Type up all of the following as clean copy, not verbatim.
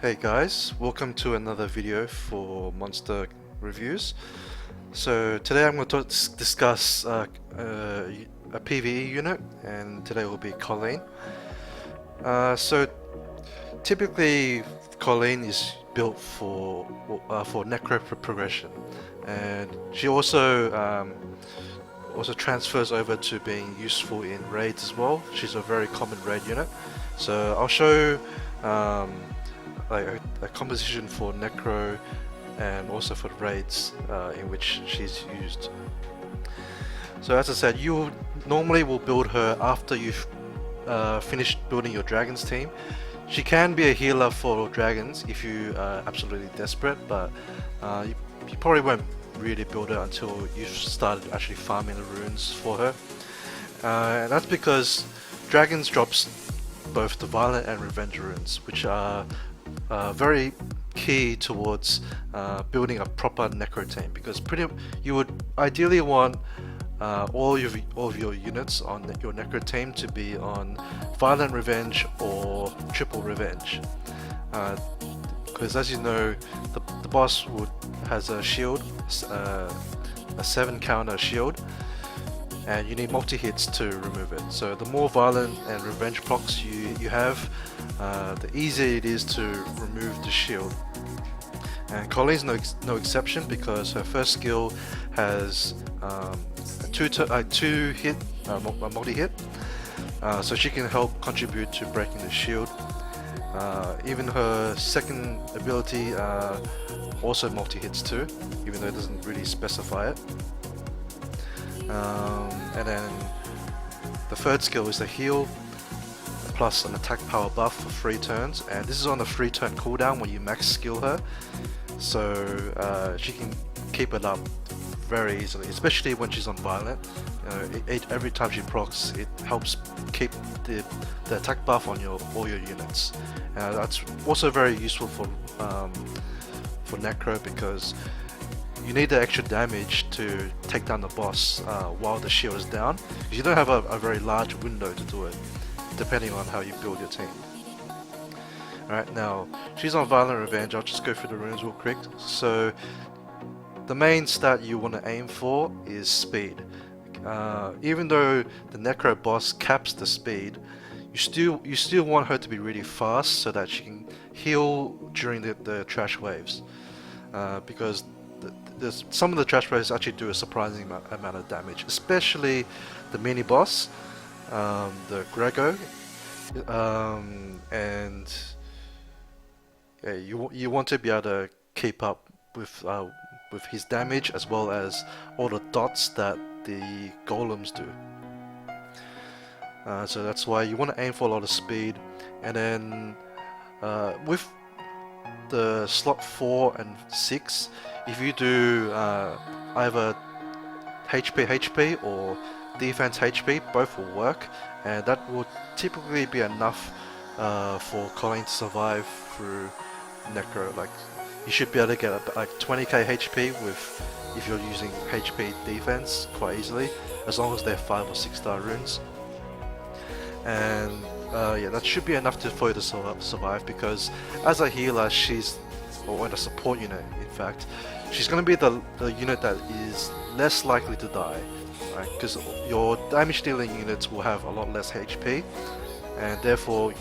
Hey guys, welcome to another video for Monster Reviews. So today I'm going to discuss a PvE unit, and today will be Colleen. So typically Colleen is built for necro progression, and she also transfers over to being useful in raids as well. She's a very common raid unit. So I'll show like a composition for necro and also for raids in which she's used. So as I said, you normally will build her after you've finished building your dragons team. She can be a healer for dragons if you are absolutely desperate, but you probably won't really build her until you've started actually farming the runes for her. And that's because dragons drops both the violent and revenge runes, which are very key towards building a proper necro team, because you would ideally want all of your units on your necro team to be on violent revenge or triple revenge, because as you know, the boss has a shield, a 7 counter shield, and you need multi-hits to remove it. So the more violent and revenge procs you have, the easier it is to remove the shield. And Colleen's no exception, because her first skill has a two-hit multi-hit, so she can help contribute to breaking the shield. Even her second ability also multi-hits too, even though it doesn't really specify it. And then the third skill is the heal, plus an attack power buff for 3 turns, and this is on a 3 turn cooldown when you max skill her, so she can keep it up very easily, especially when she's on violent. Every time she procs, it helps keep the attack buff on all your units. That's also very useful for necro, because you need the extra damage to take down the boss while the shield is down, because you don't have a very large window to do it, depending on how you build your team. Alright, now she's on violent revenge. I'll just go through the runes real quick. So the main stat you want to aim for is speed. Even though the necro boss caps the speed, you still want her to be really fast so that she can heal during the trash waves, because some of the trash waves actually do a surprising amount of damage, especially the mini boss, the Grego, and yeah, you want to be able to keep up with his damage, as well as all the dots that the golems do. So that's why you want to aim for a lot of speed, and then with the slot 4 and 6, if you do either HP or defense HP, both will work, and that will typically be enough for Colleen to survive through necro. Like, you should be able to get like 20k HP if you're using HP defense quite easily, as long as they're 5 or 6 star runes. And yeah, that should be enough for you to survive, because as a healer, or a support unit in fact, she's going to be the unit that is less likely to die, right? Because your damage dealing units will have a lot less HP, and therefore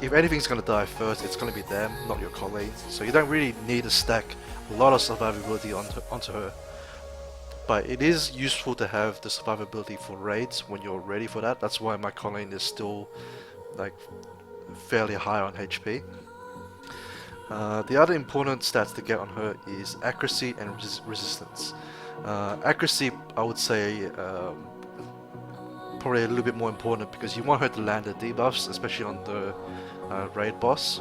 if anything's going to die first, it's going to be them, not your Colleen. So you don't really need to stack a lot of survivability onto her. But it is useful to have the survivability for raids when you're ready for that. That's why my Colleen is still like fairly high on HP. The other important stats to get on her is accuracy and resistance. Accuracy, I would say, probably a little bit more important, because you want her to land the debuffs, especially on the raid boss,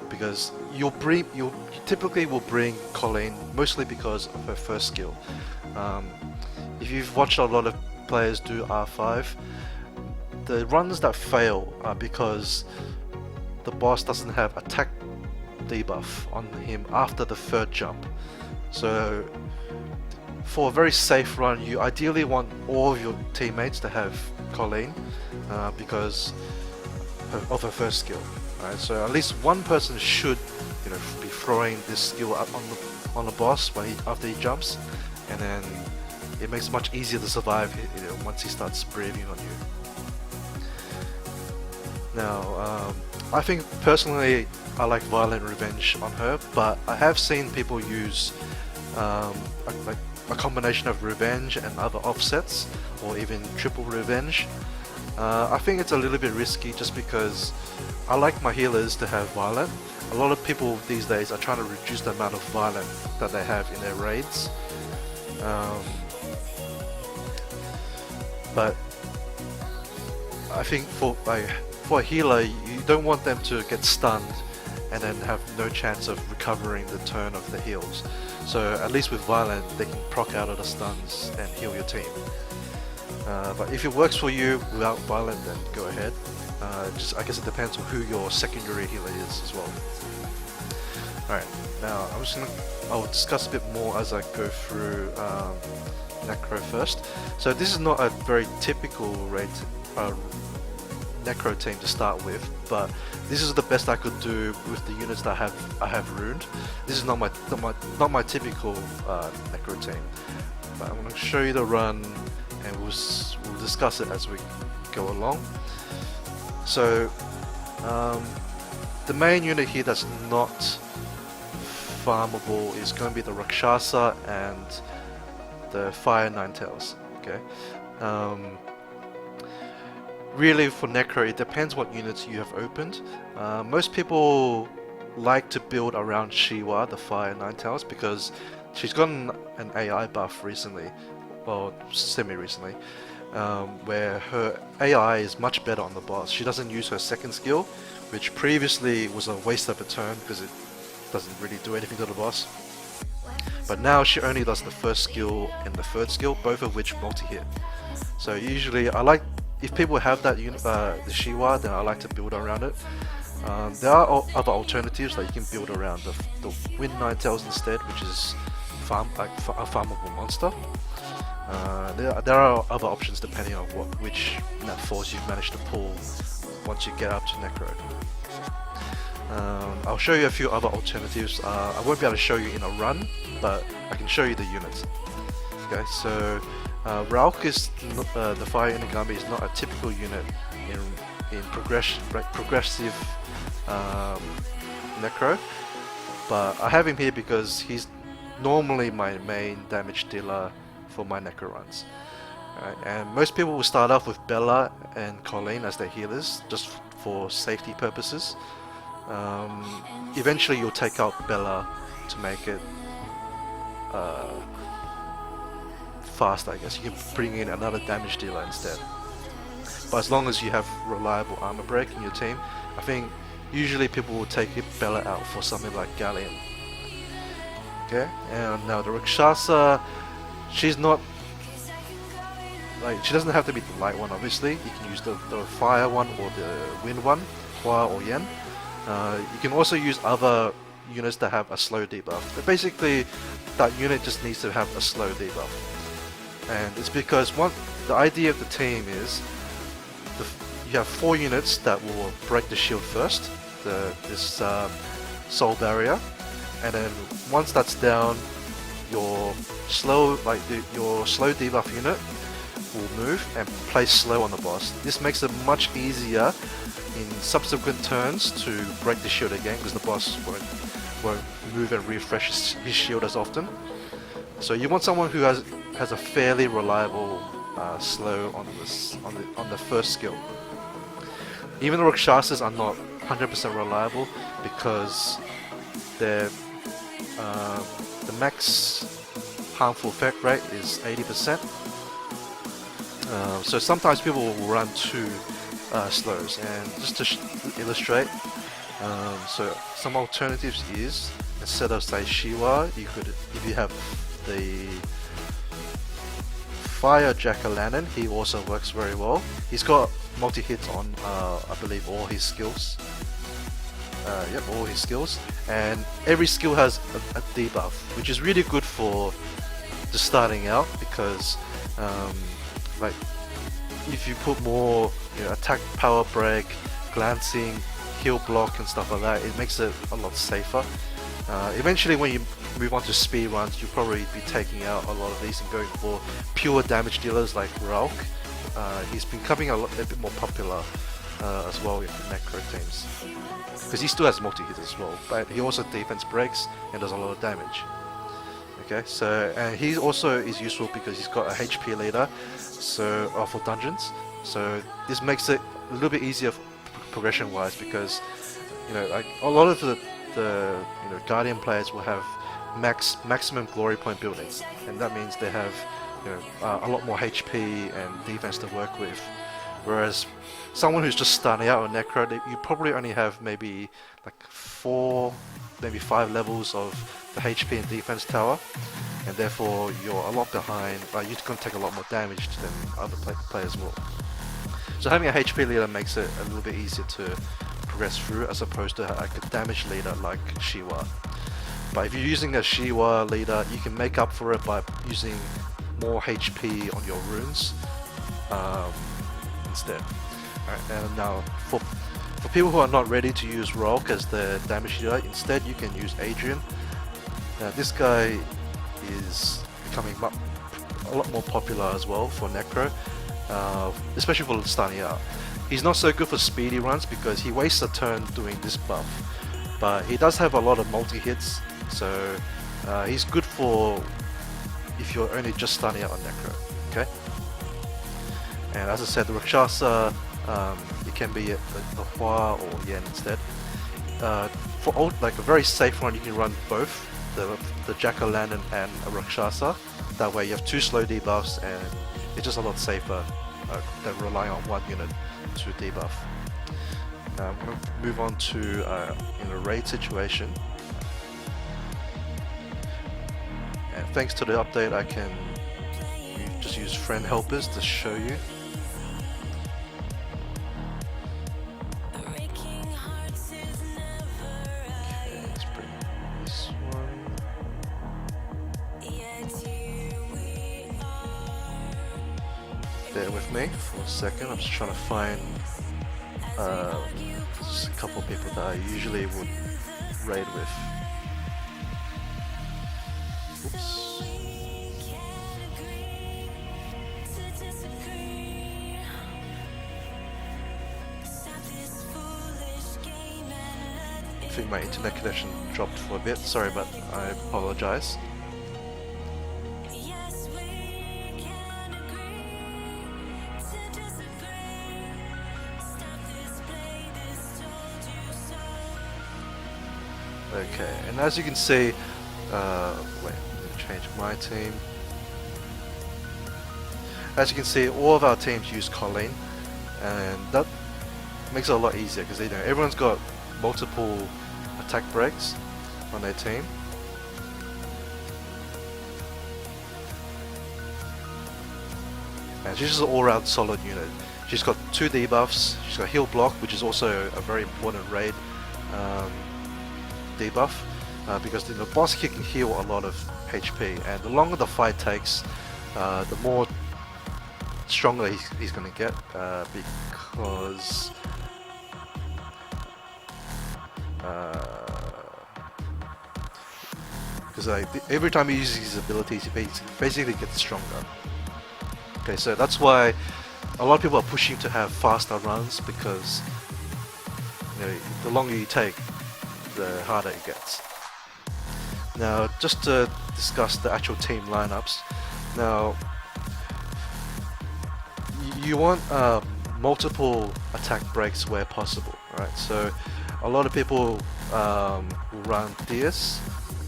because you typically will bring Colleen mostly because of her first skill. If you've watched a lot of players do R5, the runs that fail are because the boss doesn't have attack debuff on him after the 3rd jump. So for a very safe run, you ideally want all of your teammates to have Colleen, because of her first skill. Right? So at least one person should, be throwing this skill up on the boss after he jumps, and then it makes it much easier to survive, once he starts breathing on you. Now, I think personally I like Violent Revenge on her, but I have seen people use like a combination of Revenge and other offsets, or even Triple Revenge. I think it's a little bit risky just because I like my healers to have Violent. A lot of people these days are trying to reduce the amount of Violent that they have in their raids. But I think for a healer, you don't want them to get stunned and then have no chance of recovering the turn of the heals. So at least with Violent, they can proc out of the stuns and heal your team. But if it works for you without Violent, then go ahead. I guess it depends on who your secondary healer is as well. Alright, now I'll discuss a bit more as I go through Necro first. So this is not a very typical Necro team to start with, but this is the best I could do with the units that I have ruined. This is not my typical Necro team, but I'm going to show you the run, and we'll discuss it as we go along. So the main unit here that's not farmable is going to be the Rakshasa and the Fire Ninetales. Okay. Really, for Necro, it depends what units you have opened. Most people like to build around Shiwa, the Fire Ninetales, because she's gotten an AI buff recently, well, semi-recently, where her AI is much better on the boss. She doesn't use her second skill, which previously was a waste of a turn because it doesn't really do anything to the boss. But now she only does the first skill and the third skill, both of which multi-hit. So usually if people have that unit, the Shiwa, then I like to build around it. There are other alternatives that you can build around the Wind Ninetales instead, which is a farmable monster. There are other options depending on which net force you've managed to pull once you get up to Necro. I'll show you a few other alternatives. I won't be able to show you in a run, but I can show you the units. Okay, so Rauk is the Fire Inagami is not a typical unit in progressive Necro, but I have him here because he's normally my main damage dealer for my Necro runs. Right, and most people will start off with Bella and Colleen as their healers, just for safety purposes. Eventually you'll take out Bella to make it fast, I guess. You can bring in another damage dealer instead. But as long as you have reliable armor break in your team, I think usually people will take Bella out for something like Galleon. Okay, and now the Rakshasa, she's not she doesn't have to be the light one, obviously. You can use the fire one or the wind one, Hua or Yen. You can also use other units that have a slow debuff. But basically, that unit just needs to have a slow debuff. And it's because the idea of the team is you have 4 units that will break the shield first, this soul barrier, and then once that's down, your slow debuff unit will move and place slow on the boss. This makes it much easier in subsequent turns to break the shield again, because the boss won't move and refresh his shield as often. So you want someone who has a fairly reliable slow on the first skill. Even the Rakshasas are not 100% reliable because the max harmful effect rate is 80%. So sometimes people will run 2 slows, and just to illustrate, so some alternatives is, instead of say Shiwa, you could, if you have the Fire Jack-o'-lantern, he also works very well. He's got multi-hits on I believe all his skills. Yep, all his skills, and every skill has a debuff, which is really good for just starting out, because like if you put more attack, power break, glancing, heal block and stuff like that, it makes it a lot safer. Eventually when you move on to speed runs, you'll probably be taking out a lot of these and going for pure damage dealers like Ralk. He's becoming a bit more popular as well with the Necro teams, because he still has multi-hit as well, but he also defense breaks and does a lot of damage. Okay, so and he also is useful because he's got a HP leader, so for dungeons. So this makes it a little bit easier progression wise, because like a lot of the Guardian players will have maximum glory point buildings, and that means they have a lot more HP and defense to work with. Whereas someone who's just starting out on Necro, you probably only have maybe like 4, maybe 5 levels of the HP and defense tower, and therefore you're a lot behind, but you're going to take a lot more damage than other players will. So having a HP leader makes it a little bit easier to progress through, as opposed to like a damage leader like Shiwa. But if you're using a Shiwa leader, you can make up for it by using more HP on your runes instead. Alright, and now for people who are not ready to use Ralk as the damage leader, instead you can use Adrian. Now this guy is becoming a lot more popular as well for Necro, especially for starting out. He's not so good for speedy runs because he wastes a turn doing this buff, but he does have a lot of multi-hits, so he's good for if you're only just starting out on Necro. Okay, and as I said, the Rakshasa, it can be a Hua or Yen instead. For like a very safe run, you can run both the Jack-o'-lantern and a Rakshasa. That way you have 2 slow debuffs, and it's just a lot safer than relying on one unit to debuff. Now I'm going to move on to in a raid situation, and thanks to the update I can just use friend helpers to show you. Okay, let's bring this one. Bear with me for a second, I'm just trying to find just a couple of people that I usually would raid with. Oops. I think my internet connection dropped for a bit, sorry, but I apologize. Okay, and as you can see, wait, let me change my team. As you can see, all of our teams use Colleen, and that makes it a lot easier because everyone's got multiple attack breaks on their team. And she's just an all-round solid unit. She's got 2 debuffs, she's got heal block, which is also a very important raid debuff, because the boss kick can heal a lot of HP, and the longer the fight takes, the more stronger he's going to get, because every time he uses his abilities, he basically gets stronger. Okay, so that's why a lot of people are pushing to have faster runs, because the longer you take, the harder it gets. Now, just to discuss the actual team lineups. Now, you want multiple attack breaks where possible, right? So, a lot of people will run Diaz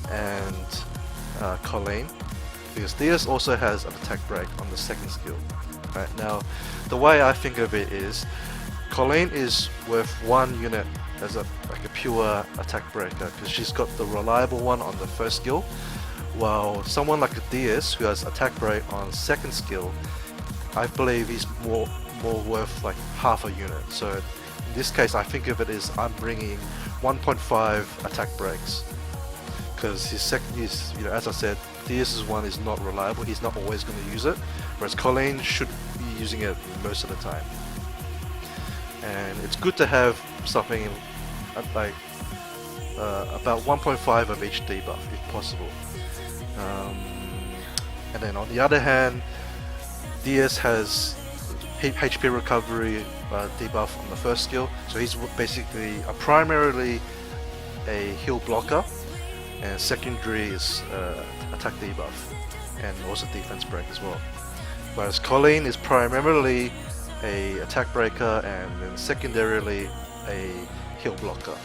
and Colleen, because Diaz also has an attack break on the second skill. Right now, the way I think of it is, Colleen is worth 1 unit as like a pure attack breaker, because she's got the reliable one on the first skill, while someone like a Diaz who has attack break on second skill, I believe he's more worth like half a unit. So in this case, I think of it as I'm bringing 1.5 attack breaks, because his second is, as I said, Diaz's one is not reliable. He's not always going to use it, whereas Colleen should be using it most of the time. and it's good to have something at like about 1.5 of each debuff if possible. Um, and then on the other hand, DS has HP recovery debuff on the first skill, so he's basically primarily a heal blocker, and secondary is attack debuff and also defense break as well. Whereas Colleen is primarily a attack breaker and then secondarily a heal blocker.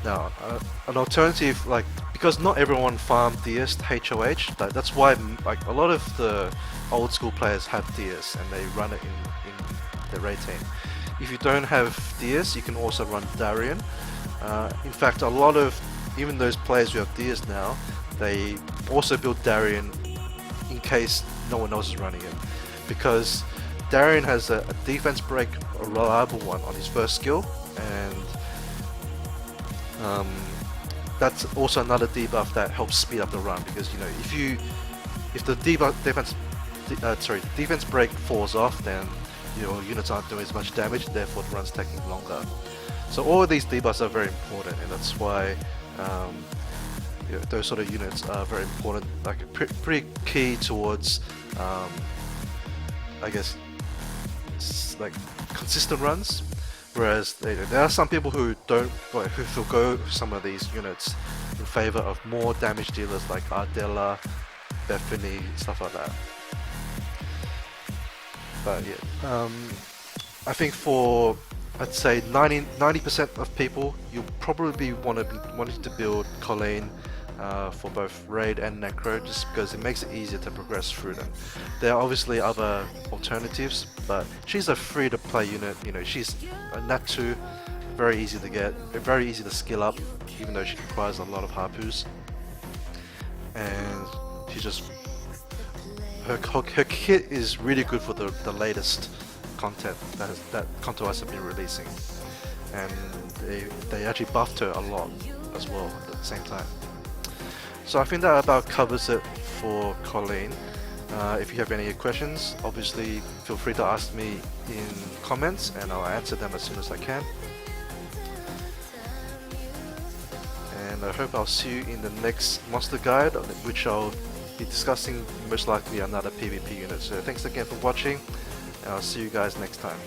Now, an alternative, like, because not everyone farmed DS HOH, that's why like a lot of the old school players have DS and they run it in their raid team. If you don't have DS, you can also run Darien. In fact, a lot of even those players who have DS now, they also build Darien in case no one else is running it, because Darien has a defense break, a reliable one on his first skill, and that's also another debuff that helps speed up the run, because you know if the defense break falls off, then your units aren't doing as much damage, therefore the run's taking longer. So all of these debuffs are very important, and that's why those sort of units are very important, like pretty key towards I guess like consistent runs. Whereas there are some people who don't, who forgo some of these units in favor of more damage dealers like Ardella, Bethany, stuff like that. But yeah, I think for, I'd say 90% of people, you'll probably be wanting to build Colleen for both Raid and Necro, just because it makes it easier to progress through them. There are obviously other alternatives, but she's a free to play unit. You know, she's a Nat 2, very easy to get, very easy to skill up, even though she requires a lot of harpoos. And she just, her kit is really good for the latest content that Contours have been releasing, and they actually buffed her a lot as well at the same time. So I think that about covers it for Colleen. If you have any questions, obviously feel free to ask me in comments and I'll answer them as soon as I can. And I hope I'll see you in the next monster guide, which I'll be discussing most likely another PvP unit. So thanks again for watching, and I'll see you guys next time.